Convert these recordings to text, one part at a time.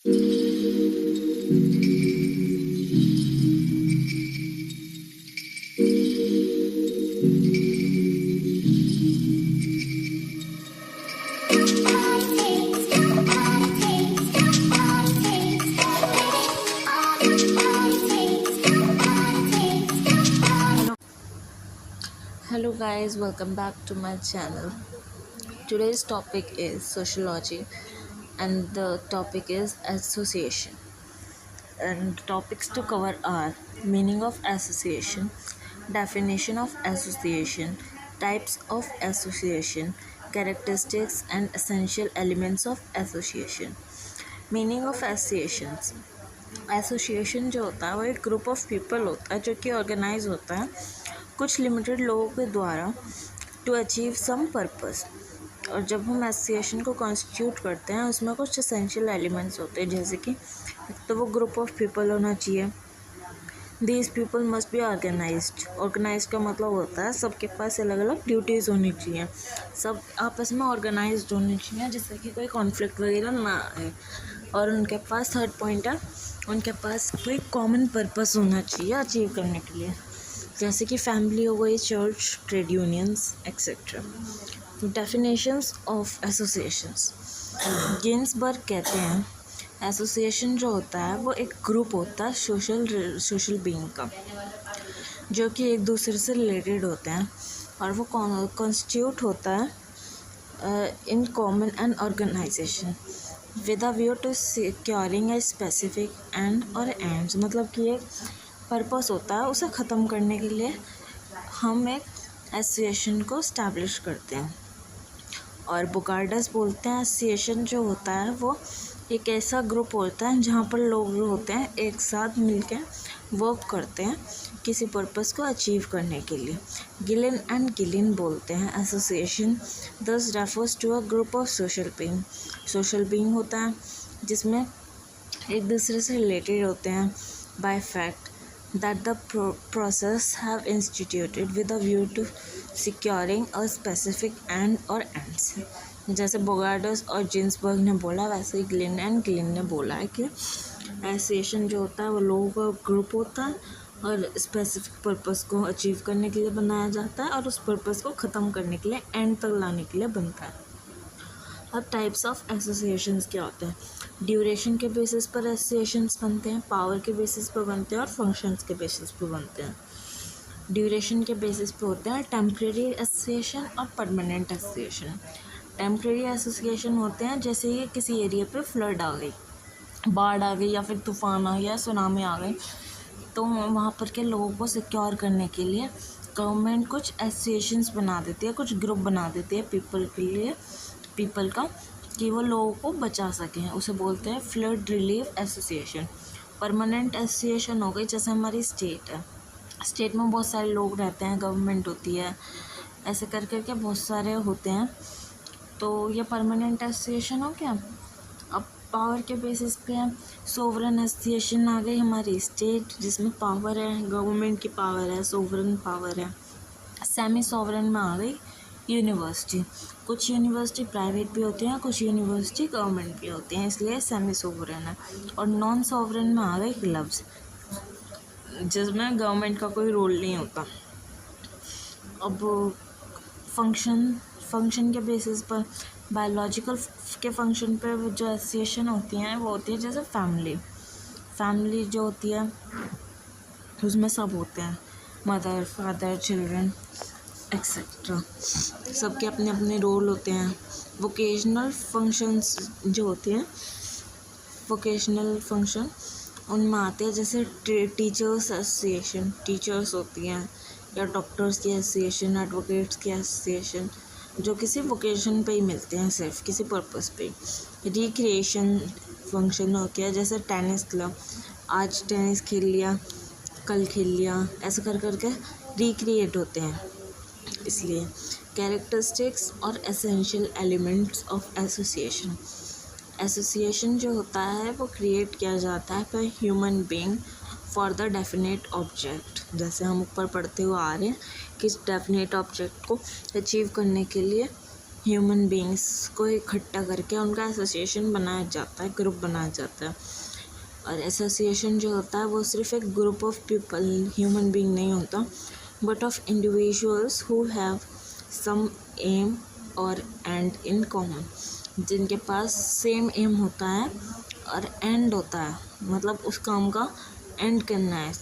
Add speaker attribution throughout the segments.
Speaker 1: Hello guys, welcome back to my channel. Today's topic is sociology and the topic is association. And topics to cover are meaning of association, definition of association, types of association, characteristics and essential elements of association. Meaning of associations. Association जो होता है वो एक group of people होता है जो कि organise होता है कुछ लिमिटेड लोगों के द्वारा टू अचीव सम पर्पस. और जब हम एसोसिएशन को कॉन्स्टिट्यूट करते हैं उसमें कुछ एसेंशियल एलिमेंट्स होते हैं, जैसे कि एक तो वो ग्रुप ऑफ पीपल होना चाहिए. These people must be organize का मतलब होता है सबके पास अलग अलग ड्यूटीज़ होनी चाहिए, सब आपस में ऑर्गेनाइज होनी चाहिए जिससे कि कोई कॉन्फ्लिक्ट वगैरह ना आए. और उनके पास थर्ड पॉइंट है, उनके पास कोई कॉमन पर्पस होना चाहिए अचीव करने के लिए, जैसे कि फैमिली हो गई, church, trade unions etcetera. Definitions of associations. Ginsberg कहते हैं एसोसिएशन जो होता है वो एक ग्रुप होता है सोशल बीइंग का जो कि एक दूसरे से रिलेटेड होते हैं और वो कॉन्स्टिट्यूट होता है in common and organization with a view to securing a specific end or ends. मतलब कि एक पर्पस होता है, उसे ख़त्म करने के लिए हम एक एसोसिएशन को इस्टेब्लिश करते हैं. और बुकार्डस बोलते हैं एसोसिएशन जो होता है वो एक ऐसा ग्रुप होता है जहाँ पर लोग होते हैं एक साथ मिलकर वर्क करते हैं किसी पर्पस को अचीव करने के लिए. गिलिन एंड गिलिन बोलते हैं association thus refers to a group of social being होता है जिसमें एक दूसरे से रिलेटेड होते हैं by fact that the process have instituted with a view to securing a specific end or ends. जैसे बोगार्डस और जिन्सबर्ग ने बोला वैसे ही ग्लिन एंड ग्लिन ने बोला है कि एसोसिएशन जो होता है वो लोगों का ग्रुप होता है और स्पेसिफिक पर्पस को अचीव करने के लिए बनाया जाता है और उस पर्पस को ख़त्म करने के लिए एंड तक लाने के लिए बनता है. अब टाइप्स ऑफ एसोसिएशंस क्या होते हैं. ड्यूरेशन के बेसिस पर एसोसिएशंस बनते हैं, पावर के बेसिस पर बनते हैं और फंक्शंस के बेसिस पर बनते हैं. ड्यूरेशन के बेसिस पे होते हैं टेम्प्रेरी एसोसिएशन और परमानेंट एसोसिएशन. टेम्प्रेरी एसोसिएशन होते हैं जैसे ये किसी एरिया पे फ्लड आ गई, बाढ़ आ गई या फिर तूफान आ गया, सुनामी आ गई, तो वहाँ पर के लोगों को सिक्योर करने के लिए गवर्नमेंट कुछ एसोसिएशंस बना देती है, कुछ ग्रुप बना देती है पीपल का कि वो लोगों को बचा सकें. उसे बोलते हैं flood relief association. Permanent association हो गई जैसे हमारी स्टेट है, स्टेट में बहुत सारे लोग रहते हैं, गवर्नमेंट होती है, ऐसे कर करके बहुत सारे होते हैं, तो ये परमानेंट एसोसिएशन हो गया. अब पावर के बेसिस पे है सोवरन एसोसिएशन आ गई हमारी स्टेट जिसमें पावर है, गवर्नमेंट की पावर है, सोवरन पावर है. सेमी सोवरन में आ गई यूनिवर्सिटी. कुछ यूनिवर्सिटी प्राइवेट भी होती हैं, कुछ यूनिवर्सिटी गवर्नमेंट भी होती हैं, इसलिए सेमी सोवरन है. और नॉन सोवरन में आ गई क्लब्स जिसमें गवर्नमेंट का कोई रोल नहीं होता. अब फंक्शन के बेसिस पर बायोलॉजिकल के फंक्शन पर जो एसोसिएशन होती हैं वो होती है जैसे फैमिली जो होती है उसमें सब होते हैं, मदर, फादर, चिल्ड्रन एक्सेट्रा, सबके अपने अपने रोल होते हैं. वोकेशनल फंक्शंस जो होते हैं, वोकेशनल फंक्शन उनमें आते हैं जैसे टीचर्स एसोसिएशन, टीचर्स होती हैं, या डॉक्टर्स की एसोसिएशन, एडवोकेट्स की एसोसिएशन जो किसी वोकेशन पे ही मिलते हैं, सिर्फ किसी पर्पस पे. रिक्रिएशन फंक्शन हो गया जैसे टेनिस क्लब, आज टेनिस खेल लिया, कल खेल लिया, ऐसे कर करके रिक्रिएट होते हैं. इसलिए कैरेक्टरिस्टिक्स और एसेंशियल एलिमेंट्स ऑफ एसोसिएशन जो होता है वो क्रिएट किया जाता है by human being for the definite object. जैसे हम ऊपर पढ़ते हुए आ रहे हैं कि डेफिनेट ऑब्जेक्ट को अचीव करने के लिए ह्यूमन बींग्स को इकट्ठा करके उनका एसोसिएशन बनाया जाता है, ग्रुप बनाया जाता है। और एसोसिएशन जो होता है वो सिर्फ एक group of people, human being नहीं होता, but of individuals who have some aim or end in common, जिनके पास सेम एम होता है और एंड होता है, मतलब उस काम का एंड करना है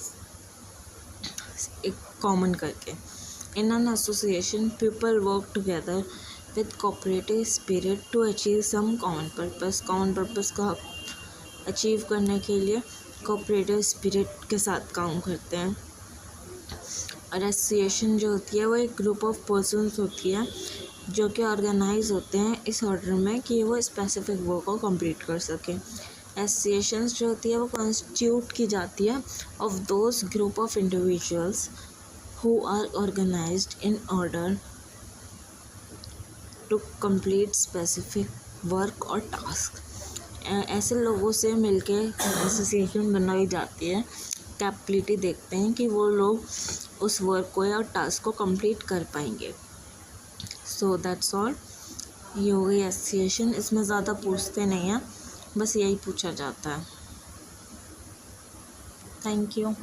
Speaker 1: एक कॉमन करके। In an association people work together with cooperative spirit to achieve some common purpose. Common purpose का अचीव करने के लिए कोऑपरेटिव स्पिरिट के साथ काम करते हैं। और एसोसिएशन जो होती है वो एक ग्रुप ऑफ पर्सन्स होती है जो कि ऑर्गेनाइज होते हैं इस ऑर्डर में कि वो स्पेसिफिक वर्क को कंप्लीट कर सकें। एसोसिएशंस जो होती है वो कॉन्स्टिट्यूट की जाती है of those group of individuals who are organized in order to complete specific work or task. ऐसे लोगों से मिलके एसोसिएशन बनाई जाती है, कैपेबिलिटी देखते हैं कि वो लोग उस वर्क को या टास्क को कंप्लीट कर पाएंगे। सो दैट्स ऑल, ये हो गई एसोसिएशन। इसमें ज़्यादा पूछते नहीं हैं, बस यही पूछा जाता है। Thank you.